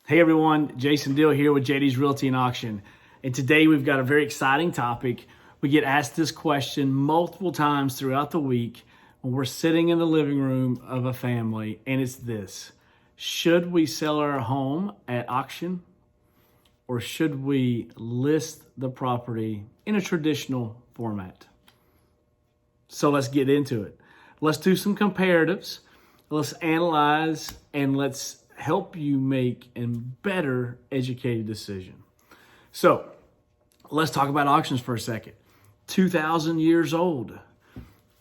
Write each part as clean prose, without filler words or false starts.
Hey everyone, Jason Dill here with JD's Realty and Auction. And today we've got a very exciting topic. We get asked this question multiple times throughout the week when we're sitting in the living room of a family, and it's this: should we sell our home at auction or should we list the property in a traditional format? So let's get into it. Let's do some comparatives. Let's analyze and let's help you make a better educated decision. So let's talk about auctions for a second. 2,000 years old.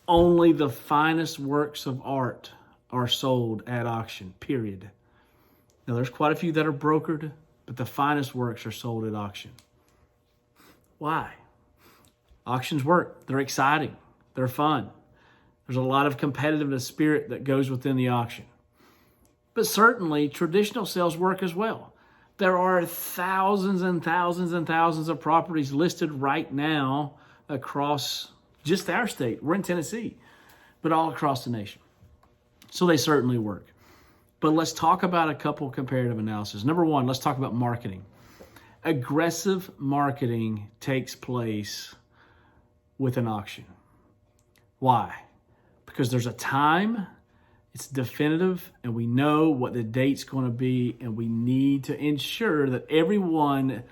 Only the finest works of art are sold at auction, period. Now there's quite a few that are brokered, but the finest works are sold at auction. Why? Auctions work. They're exciting. They're fun. There's a lot of competitive spirit that goes within the auction. But certainly traditional sales work as well. There are thousands and thousands and thousands of properties listed right now across just our state. We're in Tennessee, but all across the nation. So they certainly work. But let's talk about a couple comparative analysis. Number one, let's talk about marketing. Aggressive marketing takes place with an auction. Why? Because there's a time, it's definitive, and we know what the date's going to be, and we need to ensure that everyone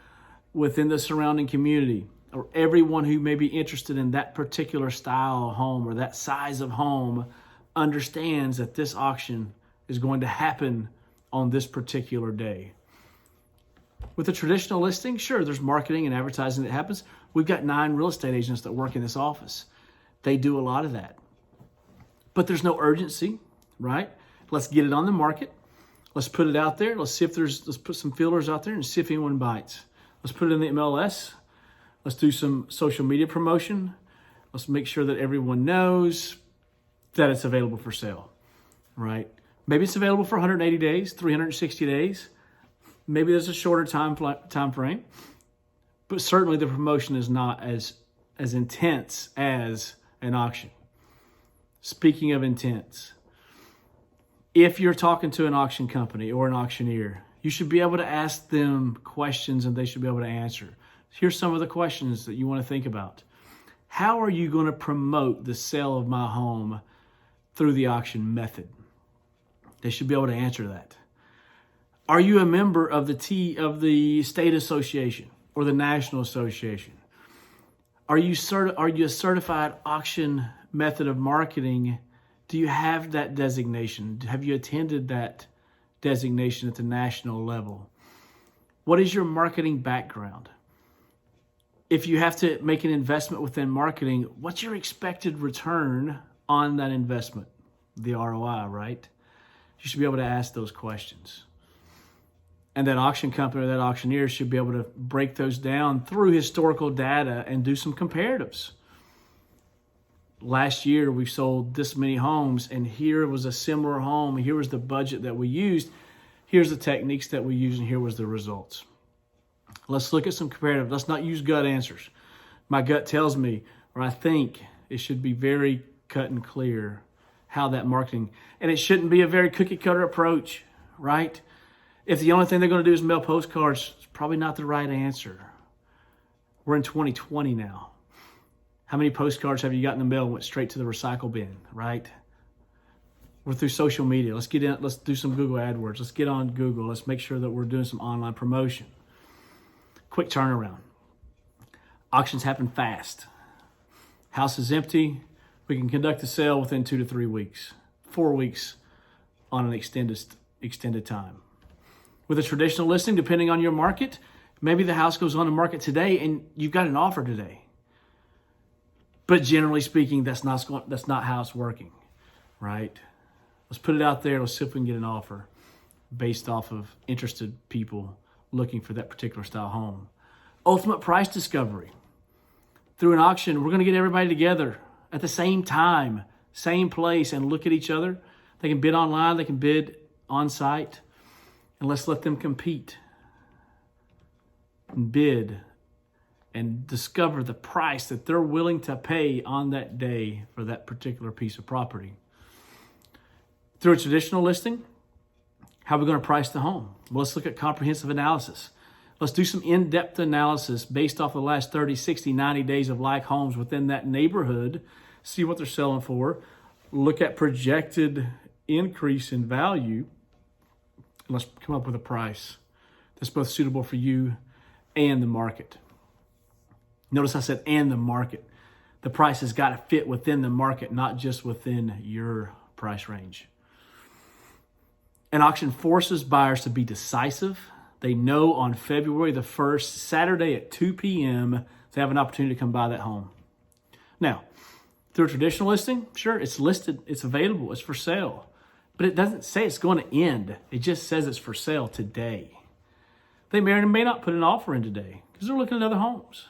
within the surrounding community or everyone who may be interested in that particular style of home or that size of home understands that this auction is going to happen on this particular day. With a traditional listing, sure, there's marketing and advertising that happens. We've got 9 real estate agents that work in this office. They do a lot of that. But there's no urgency. Right? Let's get it on the market. Let's put it out there. Let's put some feelers out there and see if anyone bites. Let's put it in the MLS. Let's do some social media promotion. Let's make sure that everyone knows that it's available for sale, right? Maybe it's available for 180 days, 360 days. Maybe there's a shorter time frame, but certainly the promotion is not as intense as an auction. Speaking of intense, if you're talking to an auction company or an auctioneer, you should be able to ask them questions and they should be able to answer. Here's some of the questions that you want to think about. How are you going to promote the sale of my home through the auction method? They should be able to answer that. Are you a member of the state association or the national association? Are you a certified auction method of marketing? Do you have that designation? Have you attended that designation at the national level? What is your marketing background? If you have to make an investment within marketing, what's your expected return on that investment? The ROI, right? You should be able to ask those questions. And that auction company or that auctioneer should be able to break those down through historical data and do some comparatives. Last year, we sold this many homes, and here was a similar home. Here was the budget that we used. Here's the techniques that we used, and here was the results. Let's look at some comparative. Let's not use gut answers. My gut tells me, or I think it should be very cut and clear how that marketing, and it shouldn't be a very cookie cutter approach, right? If the only thing they're going to do is mail postcards, it's probably not the right answer. We're in 2020 now. How many postcards have you got in the mail and went straight to the recycle bin, right? We're through social media. Let's get in. Let's do some Google AdWords. Let's get on Google. Let's make sure that we're doing some online promotion. Quick turnaround. Auctions happen fast. House is empty. We can conduct a sale within 2 to 3 weeks, 4 weeks on an extended time. With a traditional listing, depending on your market, maybe the house goes on the market today and you've got an offer today. But generally speaking, that's not how it's working, right? Let's put it out there. Let's see if we can get an offer based off of interested people looking for that particular style home. Ultimate price discovery. Through an auction, we're going to get everybody together at the same time, same place, and look at each other. They can bid online. They can bid on site. And let's let them compete and bid and discover the price that they're willing to pay on that day for that particular piece of property. Through a traditional listing, How are we going to price the home? Well, let's look at comprehensive analysis. Let's do some in-depth analysis based off the last 30, 60, 90 days of like homes within that neighborhood. See what they're selling for. Look at projected increase in value. Let's come up with a price that's both suitable for you and the market. Notice I said and the market. The price has got to fit within the market, not just within your price range. An auction forces buyers to be decisive. They know on February the 1st, Saturday at 2 p.m., they have an opportunity to come buy that home. Now, through a traditional listing, sure, it's listed, it's available, it's for sale. But it doesn't say it's going to end. It just says it's for sale today. They may or may not put an offer in today because they're looking at other homes.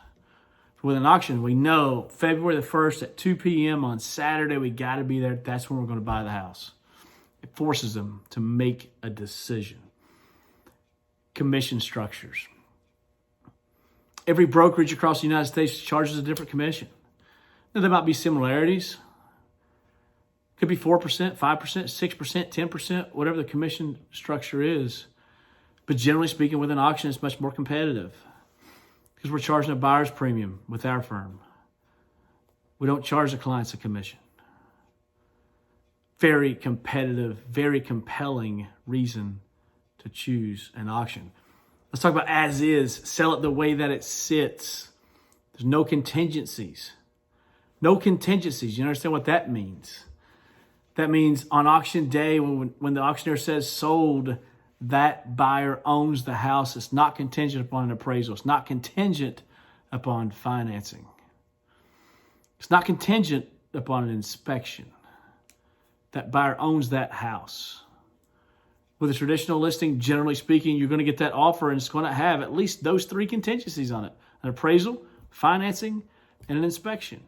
With an auction, we know February the 1st at 2 p.m. on Saturday, we got to be there. That's when we're going to buy the house. It forces them to make a decision. Commission structures. Every brokerage across the United States charges a different commission. Now, there might be similarities. Could be 4%, 5%, 6%, 10%, whatever the commission structure is. But generally speaking, with an auction, it's much more competitive because we're charging a buyer's premium with our firm. We don't charge the clients a commission. Very competitive, very compelling reason to choose an auction. Let's talk about as is. Sell it the way that it sits. There's no contingencies. No contingencies. You understand what that means? That means on auction day, when the auctioneer says sold, that buyer owns the house. It's not contingent upon an appraisal. It's not contingent upon financing. It's not contingent upon an inspection. That buyer owns that house. With a traditional listing, generally speaking, you're going to get that offer and it's going to have at least those three contingencies on it: an appraisal, financing, and an inspection.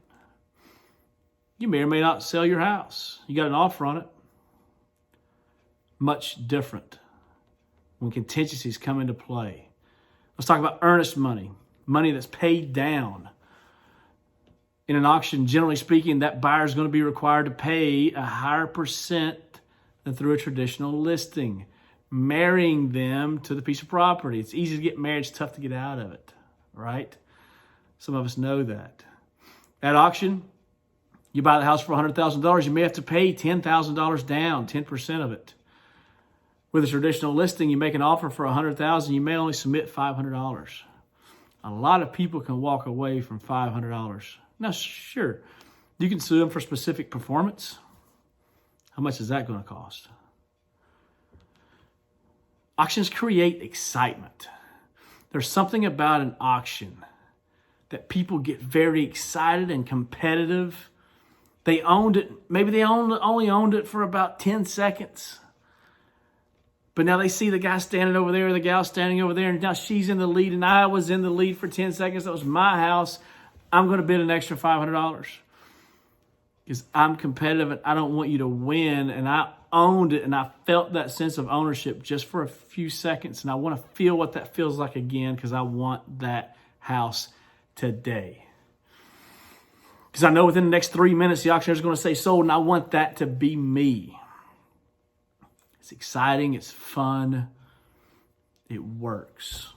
You may or may not sell your house. You got an offer on it. Much different when contingencies come into play. Let's talk about earnest money, money that's paid down. In an auction, generally speaking, that buyer is going to be required to pay a higher percent than through a traditional listing, marrying them to the piece of property. It's easy to get married, it's tough to get out of it, right? Some of us know that. At auction, you buy the house for $100,000, you may have to pay $10,000 down, 10% of it. With a traditional listing, you make an offer for $100,000, you may only submit $500. A lot of people can walk away from $500. Now, sure, you can sue them for specific performance. How much is that going to cost? Auctions create excitement. There's something about an auction that people get very excited and competitive. They owned it. Maybe they only owned it for about 10 seconds. But now they see the guy standing over there, the gal standing over there, and now she's in the lead, and I was in the lead for 10 seconds. That was my house. I'm going to bid an extra $500 because I'm competitive and I don't want you to win. And I owned it and I felt that sense of ownership just for a few seconds. And I want to feel what that feels like again because I want that house today. Because I know within the next 3 minutes, the auctioneer is going to say sold, and I want that to be me. It's exciting. It's fun. It works.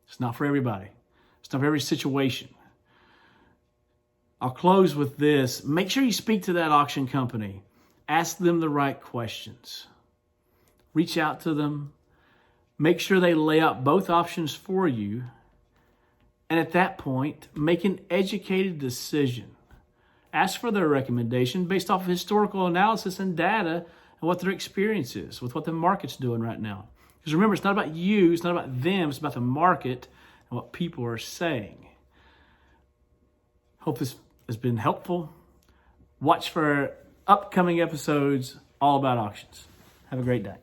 It's not for everybody. It's not for every situation. I'll close with this. Make sure you speak to that auction company. Ask them the right questions. Reach out to them. Make sure they lay out both options for you. And at that point, make an educated decision. Ask for their recommendation based off of historical analysis and data and what their experience is with what the market's doing right now. Because remember, it's not about you, it's not about them, it's about the market and what people are saying. Hope this has been helpful. Watch for upcoming episodes all about auctions. Have a great day.